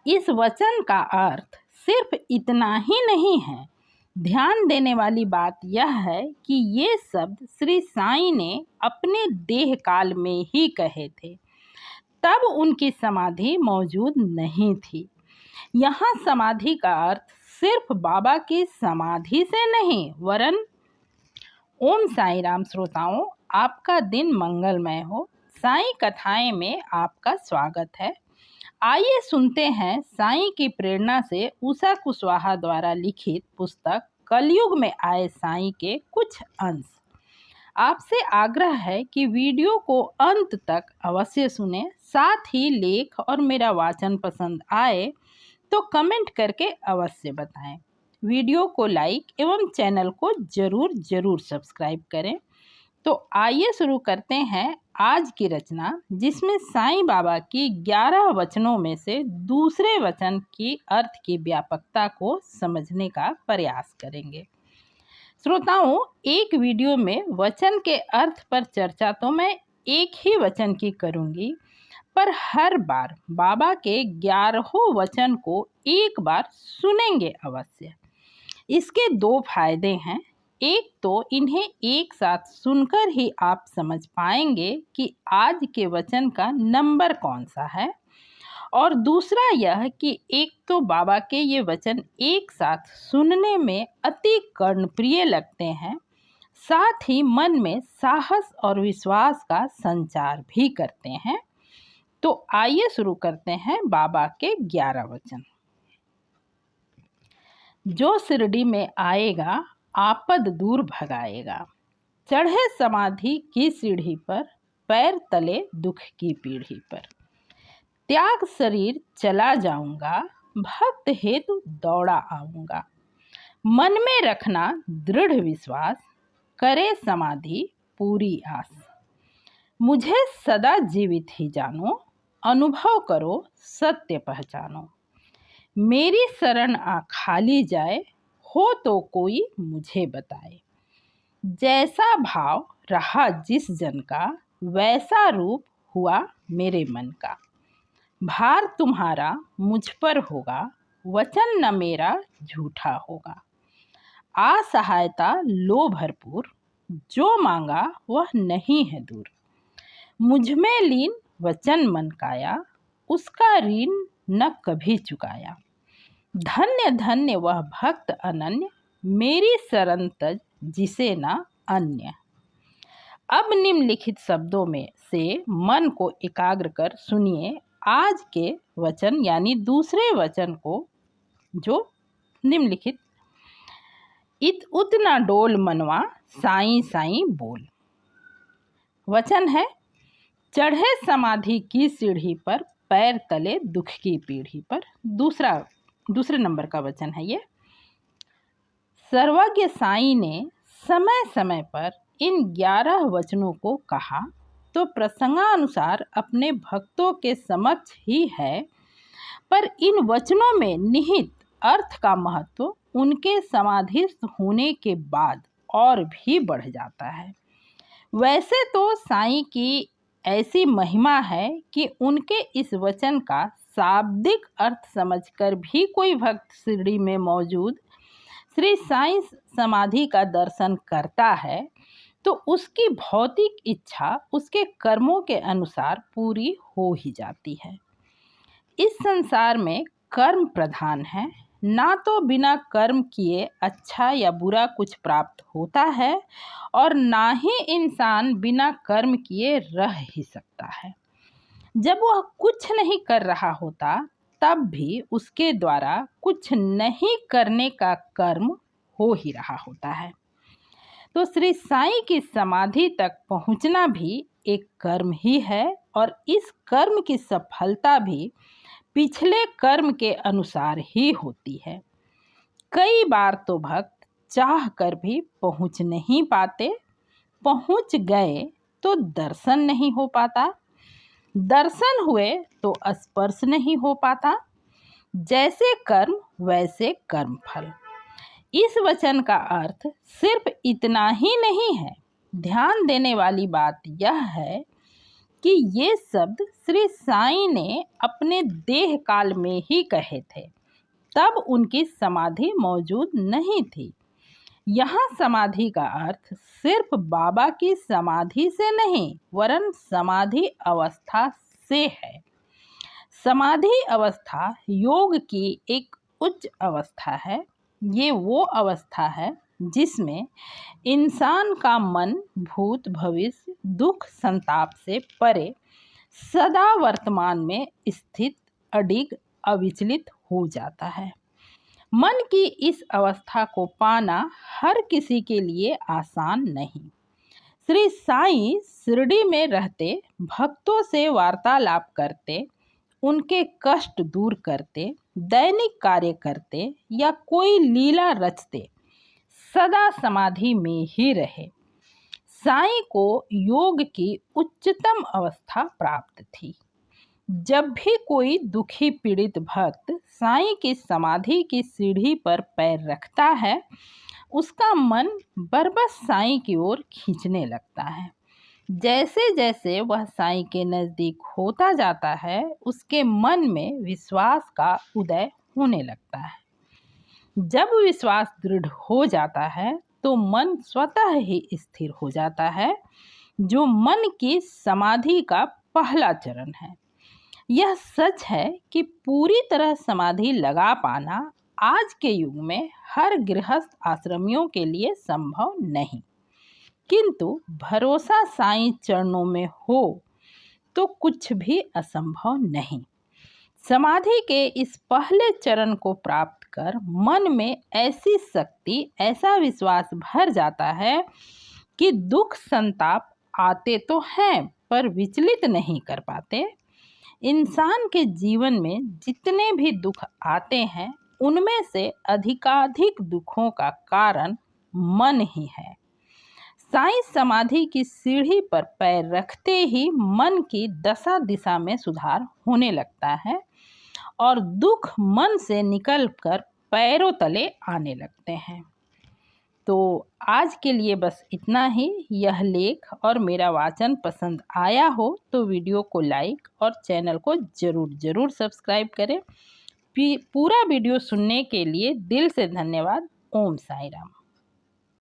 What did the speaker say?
इस वचन का अर्थ सिर्फ इतना ही नहीं है। ध्यान देने वाली बात यह है कि ये शब्द श्री साईं ने अपने देह काल में ही कहे थे। तब उनकी समाधि मौजूद नहीं थी। यहाँ समाधि का अर्थ सिर्फ बाबा की समाधि से नहीं वरन ओम साईं राम। श्रोताओं, आपका दिन मंगलमय हो। साईं कथाएं में आपका स्वागत है। आइए सुनते हैं साईं की प्रेरणा से उषा कुशवाहा द्वारा लिखित पुस्तक कलयुग में आए साईं के कुछ अंश। आपसे आग्रह है कि वीडियो को अंत तक अवश्य सुने। साथ ही लेख और मेरा वाचन पसंद आए तो कमेंट करके अवश्य बताएं। वीडियो को लाइक एवं चैनल को जरूर सब्सक्राइब करें। तो आइए शुरू करते हैं आज की रचना, जिसमें साईं बाबा की 11 वचनों में से दूसरे वचन की अर्थ की व्यापकता को समझने का प्रयास करेंगे। श्रोताओं, एक वीडियो में वचन के अर्थ पर चर्चा तो मैं एक ही वचन की करूंगी, पर हर बार बाबा के 11 वचन को एक बार सुनेंगे अवश्य। इसके 2 फायदे हैं। एक तो इन्हें एक साथ सुनकर ही आप समझ पाएंगे कि आज के वचन का नंबर कौन सा है, और दूसरा यह कि एक तो बाबा के ये वचन एक साथ सुनने में अति कर्णप्रिय लगते हैं, साथ ही मन में साहस और विश्वास का संचार भी करते हैं। तो आइए शुरू करते हैं बाबा के 11 वचन। जो शिरडी में आएगा आपद दूर भगाएगा, चढ़े समाधि की सीढ़ी पर, पैर तले दुख की पीढ़ी पर। त्याग शरीर चला जाऊंगा, भक्त हेतु दौड़ा आऊंगा। मन में रखना दृढ़ विश्वास, करे समाधि पूरी आस। मुझे सदा जीवित ही जानो, अनुभव करो सत्य पहचानो। मेरी शरण आ खाली जाए, हो तो कोई मुझे बताए। जैसा भाव रहा जिस जन का, वैसा रूप हुआ मेरे मन का। भार तुम्हारा मुझ पर होगा, वचन न मेरा झूठा होगा। आ सहायता लो भरपूर, जो मांगा वह नहीं है दूर। मुझ में लीन वचन मन काया, उसका ऋण न कभी चुकाया। धन्य धन्य वह भक्त अनन्य, मेरी शरण तज जिसे न अन्य। अब निम्नलिखित शब्दों में से मन को एकाग्र कर सुनिए आज के वचन, यानी दूसरे वचन को, जो निम्नलिखित। इत उतना डोल मनवा, साईं साईं बोल। वचन है, चढ़े समाधि की सीढ़ी पर, पैर तले दुख की पीढ़ी पर। दूसरे नंबर का वचन है ये। सर्वज्ञ साईं ने समय समय पर इन 11 वचनों को कहा तो प्रसंगानुसार अपने भक्तों के समक्ष ही है, पर इन वचनों में निहित अर्थ का महत्व उनके समाधिस्थ होने के बाद और भी बढ़ जाता है। वैसे तो साईं की ऐसी महिमा है कि उनके इस वचन का शाब्दिक अर्थ समझकर भी कोई भक्त शिरडी में मौजूद श्री साईं समाधि का दर्शन करता है तो उसकी भौतिक इच्छा उसके कर्मों के अनुसार पूरी हो ही जाती है। इस संसार में कर्म प्रधान है, ना तो बिना कर्म किए अच्छा या बुरा कुछ प्राप्त होता है, और ना ही इंसान बिना कर्म किए रह ही सकता है। जब वह कुछ नहीं कर रहा होता तब भी उसके द्वारा कुछ नहीं करने का कर्म हो ही रहा होता है। तो श्री साईं की समाधि तक पहुंचना भी एक कर्म ही है, और इस कर्म की सफलता भी पिछले कर्म के अनुसार ही होती है। कई बार तो भक्त चाह कर भी पहुंच नहीं पाते, पहुंच गए तो दर्शन नहीं हो पाता, दर्शन हुए तो स्पर्श नहीं हो पाता। जैसे कर्म वैसे कर्म फल। इस वचन का अर्थ सिर्फ इतना ही नहीं है। ध्यान देने वाली बात यह है कि ये शब्द श्री साईं ने अपने देह काल में ही कहे थे। तब उनकी समाधि मौजूद नहीं थी। यहाँ समाधि का अर्थ सिर्फ बाबा की समाधि से नहीं वरन समाधि अवस्था से है। समाधि अवस्था योग की एक उच्च अवस्था है। ये वो अवस्था है जिसमें इंसान का मन भूत भविष्य दुख संताप से परे सदा वर्तमान में स्थित अडिग अविचलित हो जाता है। मन की इस अवस्था को पाना हर किसी के लिए आसान नहीं। श्री साईं शिरडी में रहते भक्तों से वार्तालाप करते, उनके कष्ट दूर करते, दैनिक कार्य करते या कोई लीला रचते, सदा समाधि में ही रहे। साईं को योग की उच्चतम अवस्था प्राप्त थी। जब भी कोई दुखी पीड़ित भक्त साईं की समाधि की सीढ़ी पर पैर रखता है, उसका मन बरबस साईं की ओर खींचने लगता है। जैसे जैसे वह साईं के नज़दीक होता जाता है, उसके मन में विश्वास का उदय होने लगता है। जब विश्वास दृढ़ हो जाता है तो मन स्वतः ही स्थिर हो जाता है, जो मन की समाधि का पहला चरण है। यह सच है कि पूरी तरह समाधि लगा पाना आज के युग में हर गृहस्थ आश्रमियों के लिए संभव नहीं, किंतु भरोसा साईं चरणों में हो तो कुछ भी असंभव नहीं। समाधि के इस पहले चरण को प्राप्त कर मन में ऐसी शक्ति, ऐसा विश्वास भर जाता है कि दुख संताप आते तो हैं पर विचलित नहीं कर पाते। इंसान के जीवन में जितने भी दुख आते हैं, उनमें से अधिकाधिक दुखों का कारण मन ही है। साईं समाधि की सीढ़ी पर पैर रखते ही मन की दशा दिशा में सुधार होने लगता है और दुख मन से निकलकर पैरों तले आने लगते हैं। तो आज के लिए बस इतना ही। यह लेख और मेरा वाचन पसंद आया हो तो वीडियो को लाइक और चैनल को ज़रूर सब्सक्राइब करें। पूरा वीडियो सुनने के लिए दिल से धन्यवाद। ओम साईं राम।